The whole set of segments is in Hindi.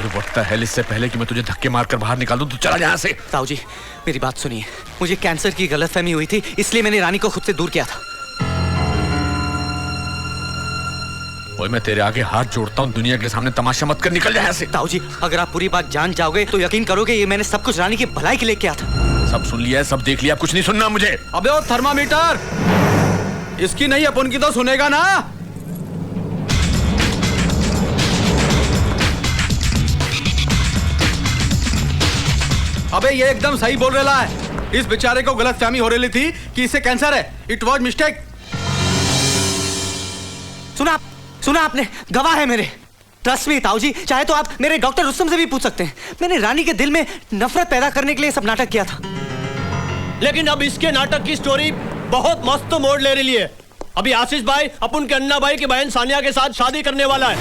व्हाट द हेल, इससे पहले कि मैं तुझे धक्के मारकर बाहर निकाल दूं, तू चला यहाँ से। ताऊ जी मेरी बात सुनिए, मुझे कैंसर की गलतफहमी हुई थी, इसलिए मैंने रानी को खुद से दूर किया था। ओए मैं तेरे आगे हाथ जोड़ता हूँ, दुनिया के सामने तमाशा मत कर, निकल जा यहाँ से। ताऊ जी अगर आप पूरी बात जान जाओगे तो यकीन करोगे ये मैंने सब कुछ रानी की भलाई के लिए किया था। सब सुन लिया है, सब देख लिया, कुछ नहीं सुनना मुझे। अबे ओ थर्मामीटर, इसकी नहीं अपन की तो सुनेगा ना। अबे ये एकदम सही बोल रहा है, इस बेचारे को गलतफहमी हो रही थी कि इसे कैंसर है। It was mistake. सुना आपने, गवाह है मेरे। ट्रस्ट मी ताऊ जी, चाहे तो आप मेरे डॉक्टर रुस्तम से भी पूछ सकते हैं। मैंने रानी के दिल में नफरत पैदा करने के लिए सब नाटक किया था। लेकिन अब इसके नाटक की स्टोरी बहुत मस्त मोड़ ले रही है। अभी आशीष भाई अपन के अन्ना भाई की बहन सानिया के साथ शादी करने वाला है।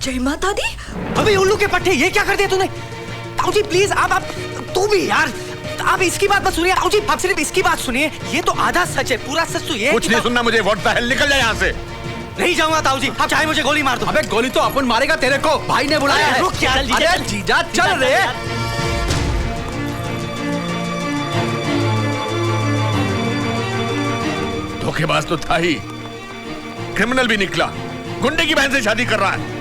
जय माता दी। अबे उल्लू के पट्टे, ये क्या कर दिया तूने? ताऊ जी प्लीज, आप तू भी यार, आप इसकी बात मत सुनिए। ताऊ जी आप सिर्फ इसकी बात सुनिए, ये तो आधा सच है, पूरा सच तो ये है। कुछ नहीं सुनना मुझे, व्हाट द हेल, निकल जा यहाँ से। नहीं जाऊंगा ताऊ जी, आप चाहे मुझे गोली मार दो। अबे गोली तो अपन मारेगा तेरे को, भाई ने बुलाया है। रुक यार, अरे जीजा चल रे। धोखेबाज तो था ही, क्रिमिनल भी निकला, गुंडे की बहन से शादी कर रहा है।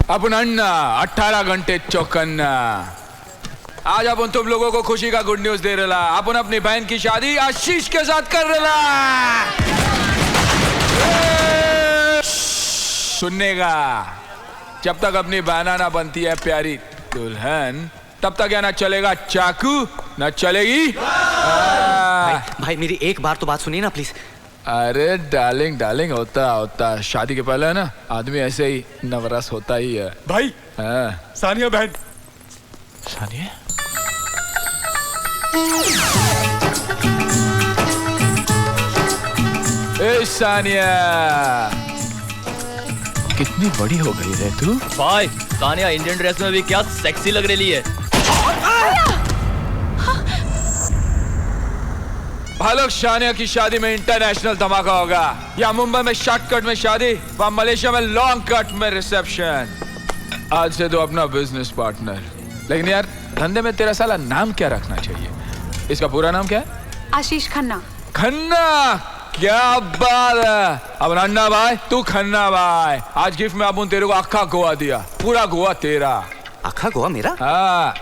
अपन अन्ना 18 घंटे चौकन्ना। आज अपन तुम लोगों को खुशी का गुड न्यूज दे रहा, अपन अपनी बहन की शादी आशीष के साथ कर रहा। सुनने का, जब तक अपनी बहना ना बनती है प्यारी दुल्हन, तब तक या ना चलेगा चाकू ना चलेगी। भाई मेरी एक बार तो बात सुनिए ना प्लीज। अरे डार्लिंग होता शादी के पहले है ना, आदमी ऐसे ही नवरस होता ही है भाई। सानिया बहन। सानिया? ए सानिया, कितनी बड़ी हो गई रे तू। भाई सानिया इंडियन ड्रेस में भी क्या सेक्सी लग रही है। भालोक सानिया की शादी में इंटरनेशनल धमाका होगा। या मुंबई में शॉर्टकट में शादी, वहां मलेशिया में लॉन्ग कट में रिसेप्शन। आज से तो अपना बिजनेस पार्टनर। लेकिन यार धंधे में तेरा साला नाम क्या रखना चाहिए? इसका पूरा नाम क्या है? आशीष खन्ना। खन्ना, क्या बात है। अब अन्ना भाई तू खन्ना भाई, आज गिफ्ट में अपन तेरे को अक्खा गोवा दिया, पूरा गोवा तेरा। अक्खा गोवा मेरा? हाँ।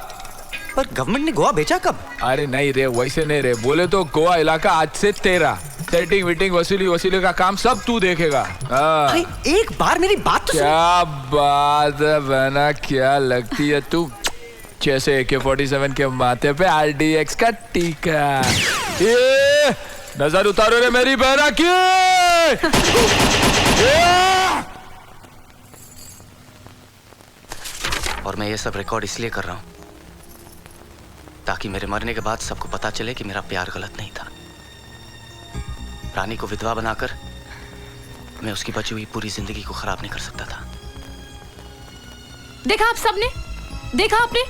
पर गवर्नमेंट ने गोवा बेचा कब? अरे नहीं रे, वैसे नहीं रे, बोले तो गोवा इलाका आज से तेरा। सेटिंग वीटिंग वसूली का काम सब तू देखेगा। भाई एक बार मेरी बात तो क्या बात है बहना, क्या लगती है तू जैसे AK-47 के माथे पे RDX का टीका। ये नजर उतारो रे मेरी बहना की। और मैं ये सब रिकॉर्ड इसलिए कर रहा हूं ताकि मेरे मरने के बाद सबको पता चले कि मेरा प्यार गलत नहीं था। रानी को विधवा बनाकर मैं उसकी बची हुई पूरी जिंदगी को खराब नहीं कर सकता था। देखा आप सबने, देखा आपने,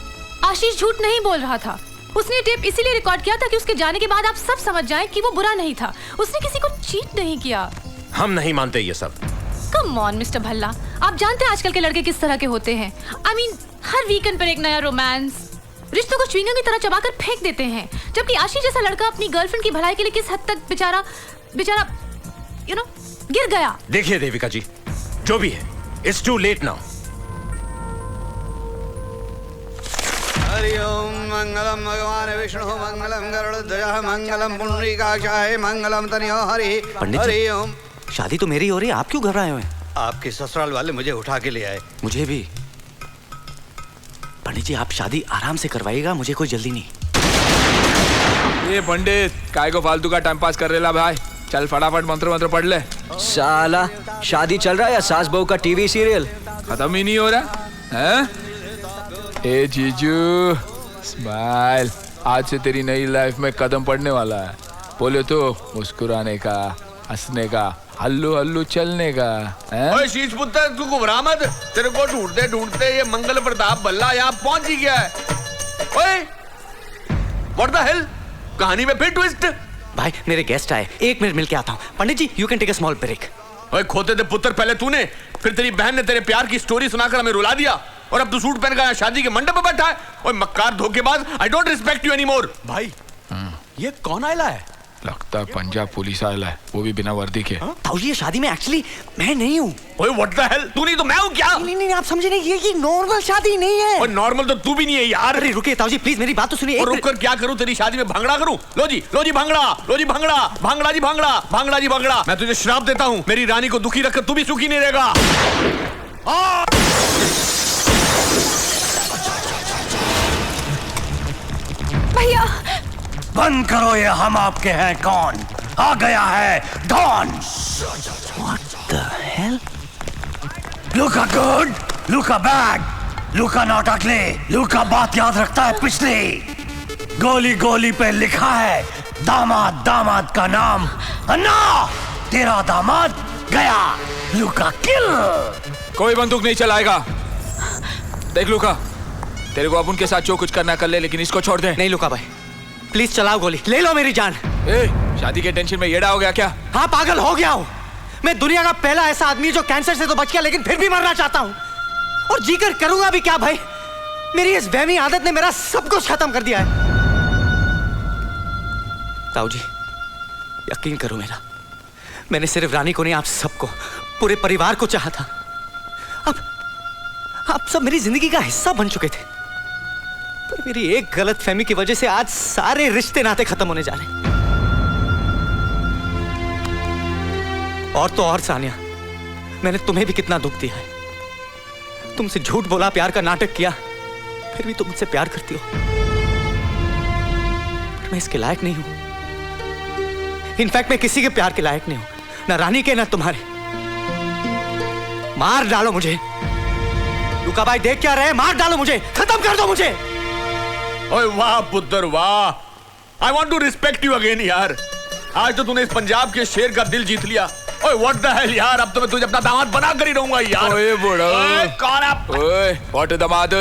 आशीष झूठ नहीं बोल रहा था। उसने टेप इसीलिए रिकॉर्ड किया था कि उसके जाने के बाद आप सब समझ जाएं कि वो बुरा नहीं था। उसने किसी को चीट नहीं किया। हम नहीं मानते ये सब। कम ऑन मिस्टर भल्ला, आप जानते हैं आजकल के लड़के किस तरह के होते हैं। I mean, हर वीकेंड पर एक नया रोमांस, रिश्तों को च्युइंगम की तरह चबाकर फेंक देते हैं। जबकि आशीष जैसा लड़का अपनी गर्लफ्रेंड की भलाई के लिए किस हद तक बेचारा गिर गया। देखिए देविका जी, जो भी है, it's too late now. Hari Om मंगलम भगवान विष्णु मंगलम गरुड़ध्वजः मंगलम पुंडरीकाक्षाय मंगलम तनयो हरि। हरि ओम। शादी तो मेरी हो रही है, आप क्यों घबराए हुए हैं? आपके ससुराल वाले मुझे उठा के ले आए। मुझे भी। पंडित जी आप शादी आराम से करवाइएगा, मुझे कोई जल्दी नहीं। ये पंडित काय को फालतू का टाइम पास कर रहे ला भाई, चल फटाफट मंत्र पढ़ ले। साला शादी चल रहा है या सास बहू का टीवी सीरियल? खत्म ही नहीं हो रहा है। ए जीजू स्माइल, आज से तेरी नई लाइफ में कदम पड़ने वाला है। बोले तो मुस्कुराने का, हंसने का, हल्लू हल्लू चलने का। हैं? ओए शीश पुत्र, तू घबरा मत। तेरे को ढूंढते ढूंढते ये मंगल प्रताप भल्ला यहाँ पहुंच ही गया है। ओए व्हाट द हेल, कहानी में फिर ट्विस्ट। भाई मेरे गेस्ट आए, 1 मिनट मिल के आता हूँ। Pandit ji you can take a small break. ओए खोते थे पुत्र, पहले तूने, फिर तेरी बहन ने तेरे प्यार की स्टोरी सुनाकर हमें रुला दिया, और अब तू सूट पहन कर शादी के मंडप में बैठा है। ओए मक्कार धोखेबाज, I don't respect you anymore. भाई ये कौन आयला है? लगता है पंजाब पुलिस आया है, वो भी बिना वर्दी के। ताऊजी ये शादी में एक्चुअली मैं नहीं हूँ। ओए व्हाट द हेल, तू नहीं तो मैं हूँ क्या? नहीं आप समझे नहीं, ये नॉर्मल शादी नहीं है। और नॉर्मल तो तू भी नहीं है यार। अरे रुकिए ताऊजी प्लीज मेरी बात तो सुनिए। और रुक कर क्या करूं, तेरी शादी में भांगड़ा करूं? लो जी भांगड़ा, लो जी भांगड़ा, भांगड़ा जी भांगड़ा, भांगड़ा जी भांगड़ा। मैं तुझे श्राप देता हूं, मेरी रानी को दुखी रखकर तू भी सुखी नहीं रहेगा। भैया बंद करो ये हम आपके हैं कौन, आ गया है डॉन। What the hell? लुका गुड, लुका बैड, लुका नॉट अगले, लुका बात याद रखता है पिछली। गोली गोली पे लिखा है दामाद, दामाद का नाम अन्ना। तेरा दामाद गया, लुका किल। कोई बंदूक नहीं चलाएगा। देख लूका, तेरे को अब उनके साथ जो कुछ करना कर ले, लेकिन इसको छोड़ दे। नहीं लुका भाई प्लीज चलाओ गोली, ले लो मेरी जान। ए, शादी के टेंशन में येड़ा हो गया क्या? हाँ पागल हो गया हूँ। मैं दुनिया का पहला ऐसा आदमी जो कैंसर से तो बच गया लेकिन फिर भी मरना चाहता हूँ, और जीकर करूंगा भी क्या भाई। मेरी इस वहमी आदत ने मेरा सब कुछ खत्म कर दिया है। ताऊ जी यकीन करो मेरा, मैंने सिर्फ रानी को नहीं आप सबको, पूरे परिवार को चाहा था। अब आप सब मेरी जिंदगी का हिस्सा बन चुके थे, पर मेरी एक गलत फहमी की वजह से आज सारे रिश्ते नाते खत्म होने जा रहे। और तो और सानिया, मैंने तुम्हें भी कितना दुख दिया है। तुमसे झूठ बोला, प्यार का नाटक किया, फिर भी तुम मुझसे प्यार करती हो, पर मैं इसके लायक नहीं हूं। इनफैक्ट मैं किसी के प्यार के लायक नहीं हूं, ना रानी के ना तुम्हारे। मार डालो मुझे लुका भाई, देख क्या रहे, मार डालो मुझे, खत्म कर दो मुझे। ओए वाह पुत्र वाह, I want to respect you again यार। आज तो तूने इस पंजाब के शेर का दिल जीत लिया। ओए व्हाट द हेल यार, अब तो मैं तुझे अपना दामाद बना कर ही रहूंगा यार। ओए बूढ़ा, ओए कौन आप? ओए व्हाट दामाद,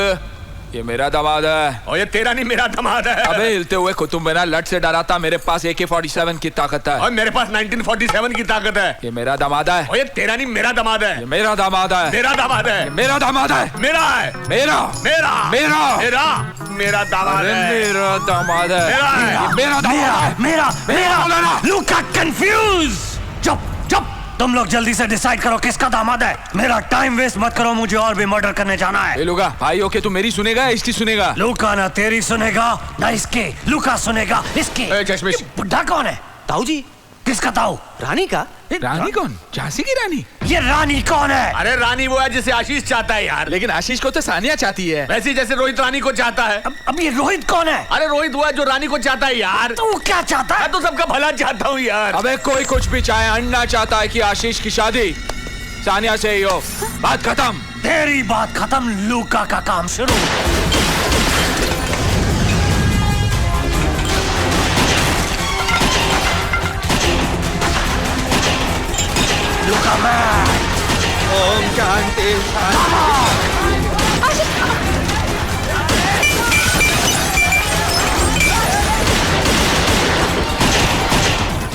ये मेरा दामाद है। और ये तेरा नहीं, मेरा दामाद है। अबे हिलते हुए कुतुब मीनार लट से डराता, मेरे पास AK-47 की ताकत है। और मेरे पास 1947 की ताकत है। ये मेरा दामाद है। और ये तेरा नहीं, मेरा दामाद है। ये मेरा दामाद है। मेरा दामाद है। मेरा दामाद है। मेरा है। मेरा मेरा मेरा मेरा मेरा दामाद है। मेरा दामाद है। मेरा है। ये मेरा दामाद है। मेरा मेरा लुका कंफ्यूज। चुप चुप, तुम लोग जल्दी से डिसाइड करो किसका दामाद है। मेरा टाइम वेस्ट मत करो, मुझे और भी मर्डर करने जाना है। ए लुका भाई, ओके तू मेरी सुनेगा, इसकी सुनेगा? लुका ना तेरी सुनेगा ना इसके, लुका सुनेगा इसकी। ए चश्मिश, ये बुढ़ा कौन है? ताऊ जी किसका ताऊ? रानी का? रानी कौन? झांसी की रानी? ये रानी कौन है? अरे रानी वो है जिसे आशीष चाहता है यार। लेकिन आशीष को तो सानिया चाहती है। वैसे जैसे रोहित रानी को चाहता है। अब ये रोहित कौन है? अरे रोहित वो है जो रानी को चाहता है यार। तू क्या चाहता है? मैं तो सबका भला चाहता हूँ यार। अबे कोई कुछ भी चाहे, अन्ना चाहता है कि आशीष की शादी सानिया से ही हो। बात खत्म। तेरी बात खत्म, लुका का काम शुरू। लुका मैन। ओम शांति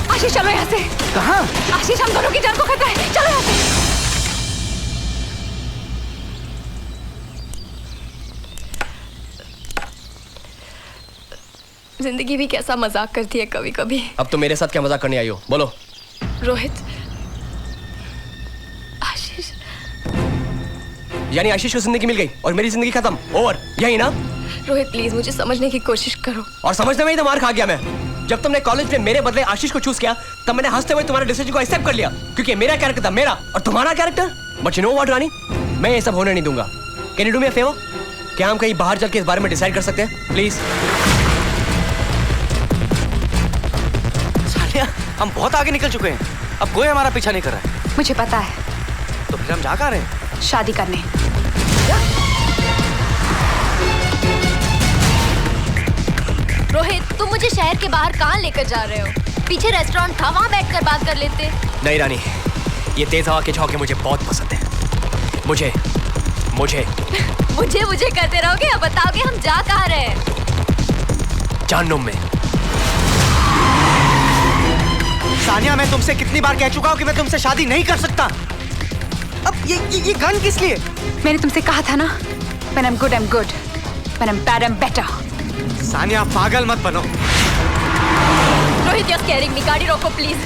आशीष चलो यहाँ से। कहाँ? आशीष हम दोनों की जान को खतरा है, चलो यहाँ से। जिंदगी भी कैसा मजाक करती है कभी कभी। अब तो मेरे साथ क्या मजाक करने आई हो, बोलो। रोहित, आशीष, यानी आशीष को जिंदगी मिल गई और मेरी जिंदगी खत्म, ओवर, यही ना? रोहित प्लीज मुझे समझने की कोशिश करो। और समझने में ही तो मार खा गया मैं। जब तुमने कॉलेज में मेरे बदले आशीष को चूज किया, तब मैंने हंसते हुए तुम्हारे डिसीजन को एक्सेप्ट कर लिया, क्योंकि मेरा कैरेक्टर था मेरा और तुम्हारा character. But you know what Rani, मैं ये सब होने नहीं दूंगा। Can you do me a favour? क्या हम कहीं बाहर चल के इस बारे में डिसाइड कर सकते हैं प्लीज? सानिया हम बहुत आगे निकल चुके हैं, अब कोई हमारा पीछा नहीं कर रहा है। मुझे पता है, तो फिर हम जा कहाँ रहे हैं? शादी करने। रोहित तुम मुझे शहर के बाहर कहाँ लेकर जा रहे हो? पीछे रेस्टोरेंट था, वहाँ बैठकर बात कर लेते। नहीं रानी, ये तेज हवा के झोंके मुझे बहुत पसंद है। मुझे मुझे मुझे मुझे करते रहोगे या बताओगे हम जा कहाँ रहे हैं? जहन्नुम में। सानिया, मैं तुमसे कितनी बार कह चुका हूँ कि मैं तुमसे शादी नहीं कर सकता। अब ये गन किस लिए? मैंने तुमसे कहा था ना, when I'm good, I'm good. When I'm bad, I'm better. Sania, पागल मत बनो। Rohit, you're scaring me. गाड़ी रोको प्लीज,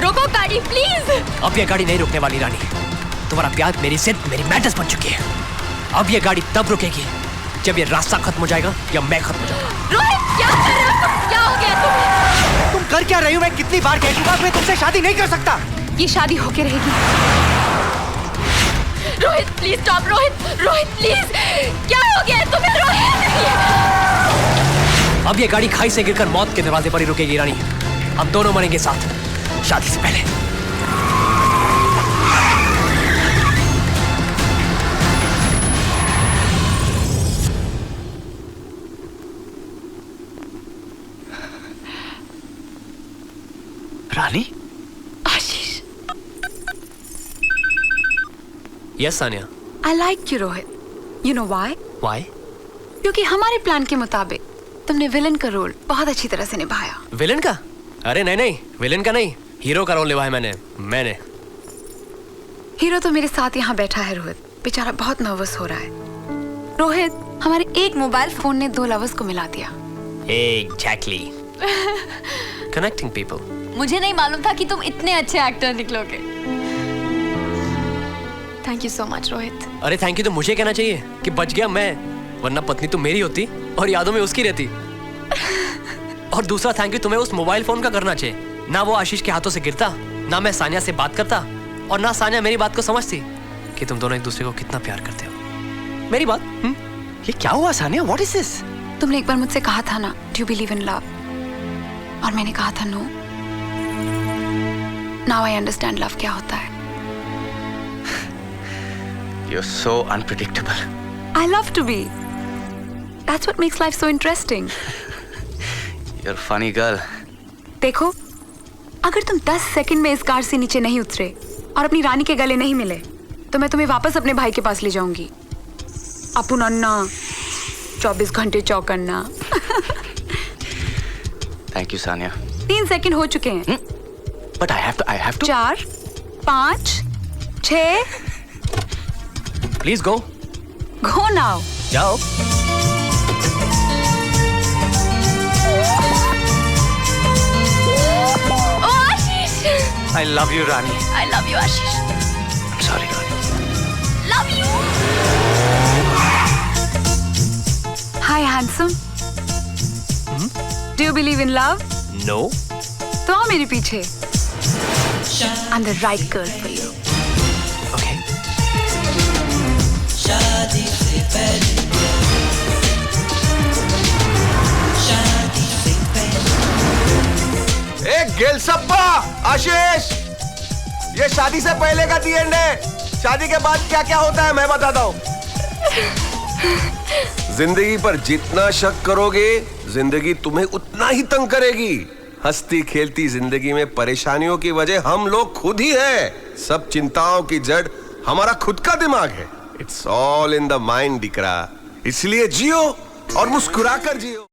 रोको गाड़ी प्लीज। अब ये गाड़ी नहीं रुकने वाली रानी। तुम्हारा प्यार मेरी सिर्फ मेरी मैटर्स बन चुकी है। अब ये गाड़ी तब रुकेगी जब ये रास्ता खत्म हो जाएगा या मैं खत्म हो जाऊंगा। रोहित, क्या कर रहे हो तुम? क्या हो गया तुम्हें? तुम कर क्या रही हो? मैं कितनी बार कह चुका मैं तुमसे शादी नहीं कर सकता। ये शादी होके रहेगी। Rohit please stop. Rohit, Rohit please, क्या हो गया है तुम्हें? रोहित, अब ये गाड़ी खाई से गिरकर मौत के दरवाजे पर ही रुकेगी रानी। हम दोनों मरेंगे साथ, शादी से पहले। Rani? Ashish. Yes Sania. I like you, Rohit. You know why? Why? क्योंकि हमारे प्लान के मुताबिक तुमने विलन का रोल बहुत अच्छी तरह से निभाया। विलन का? अरे नहीं, विलन का नहीं, हीरो का रोल निभाया मैंने। हीरो तो मेरे साथ यहाँ बैठा है रोहित, बेचारा बहुत नर्वस हो रहा है। रोहित, हमारे एक मोबाइल फोन ने 2 लवर्स को मिला दिया। Exactly. Connecting people. मुझे नहीं मालूम था कि तुम इतने अच्छे एक्टर निकलोगे। Thank you so much Rohit. अरे थैंक यू तो मुझे कहना चाहिए कि बच गया मैं, वरना पत्नी तो मेरी होती और यादों में उसकी रहती। और दूसरा थैंक यू तुम्हें उस मोबाइल फोन का करना चाहिए। ना वो आशीष के हाथों से गिरता, ना मैं सानिया से बात करता, और ना सानिया मेरी बात को समझती कि तुम दोनों एक दूसरे को कितना प्यार करते हो। मेरी बात। ये क्या हुआ सानिया? What is this? तुमने एक बार मुझसे कहा था ना, Do you believe in love? और मैंने कहा था no. Now I understand love क्या होता है। You're so unpredictable. I love to be. That's what makes life so interesting. You're a funny girl. देखो, अगर तुम 10 सेकंड में इस कार से नीचे नहीं उतरे और अपनी रानी के गले नहीं मिले, तो मैं तुम्हें वापस अपने भाई के पास ले जाऊंगी। अपुन अन्ना, 24 घंटे चौकन्ना। Thank you, Sanya. 3 सेकंड हो चुके हैं। But I have to. 4, 5, 6, please go. go now. जाओ। ओ आशीष। I love you, Rani. I love you Ashish. I'm sorry, Rani. Love you. Hi handsome. Do you believe in love? No. तो आओ मेरे पीछे। I'm the right girl for you. Okay. एक गेल सप्पा आशीष, ये शादी से पहले का दी एंड है। शादी के बाद क्या क्या होता है मैं बताता हूँ। जिंदगी पर जितना शक करोगे, जिंदगी तुम्हें उतना ही तंग करेगी। हंसती खेलती जिंदगी में परेशानियों की वजह हम लोग खुद ही हैं। सब चिंताओं की जड़ हमारा खुद का दिमाग है। It's all in the mind दिख रहा, इसलिए जियो और मुस्कुराकर जियो।